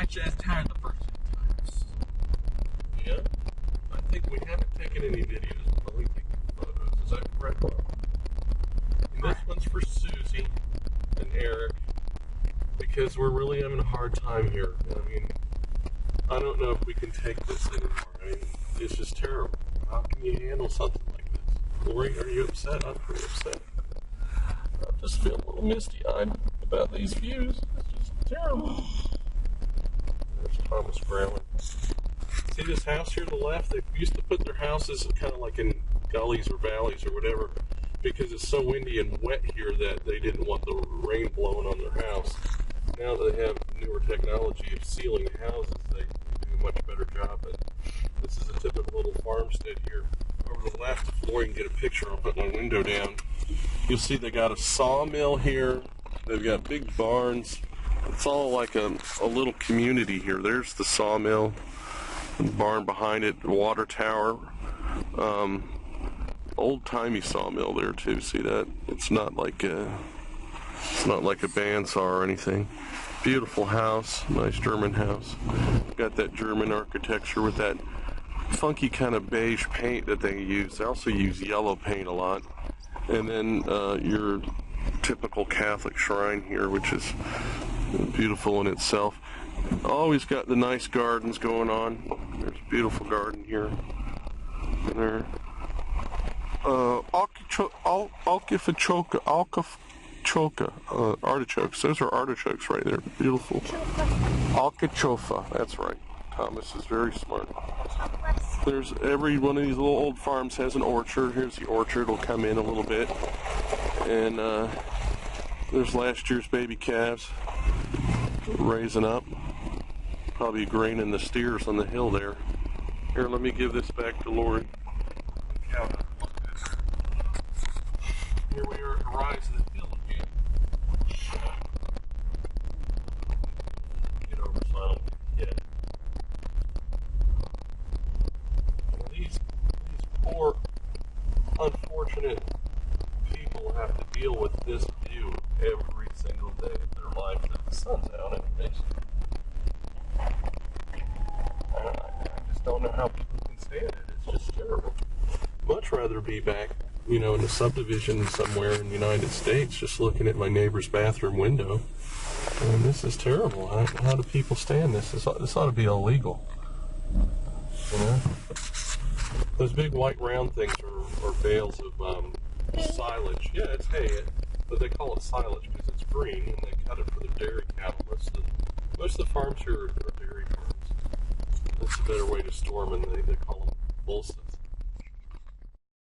scratch that tire the first 2 times. Yeah? I think we haven't taken any videos, but we take photos. Is that correct? And this one's for Susie and Eric, because we're really having a hard time here. I mean, I don't know if we can take this anymore. I mean, it's just terrible. How can you handle something like this? Lori, are you upset? I'm pretty upset. I just feel a little misty-eyed about these views. It's just terrible. There's Thomas growling. See this house here to the left? They used to put their houses kind of like in gullies or valleys or whatever, because it's so windy and wet here that they didn't want the rain blowing on their house. Now that they have newer technology of sealing houses, they do a much better job. But this is a typical little farmstead here. Over to the left, if Lori can get a picture, I'll put my window down. You'll see they got a sawmill here. They've got big barns. It's all like a little community here. There's the sawmill, the barn behind it, water tower. Old-timey sawmill there too. See that? It's not like a bandsaw or anything. Beautiful house, nice German house. Got that German architecture with that funky kind of beige paint that they use. They also use yellow paint a lot. And then your typical Catholic shrine here, which is beautiful in itself. Always got the nice gardens going on. There's a beautiful garden here. And there. Artichokes. Those are artichokes right there. Beautiful. Alcachofa. That's right. Thomas is very smart. There's every one of these little old farms has an orchard. Here's the orchard. We'll come in a little bit. And there's last year's baby calves raising up. Probably graining the steers on the hill there. Here, let me give this back to Lori. Here we are at the rise of the hill again. Get over so I don't get hit. These poor, unfortunate people have to deal with this view every single day of their life that the sun's out anyways. I just don't know how people can stand it. It's just terrible. Much rather be back, in a subdivision somewhere in the United States, just looking at my neighbor's bathroom window. And this is terrible. How do people stand this? This ought to be illegal. Those big white round things are bales of silage. Yeah, it's hay, but they call it silage because it's green, and they cut it for the dairy cattle. Most of the farms here are dairy farms. That's a better way to store them, and they call them bolsas.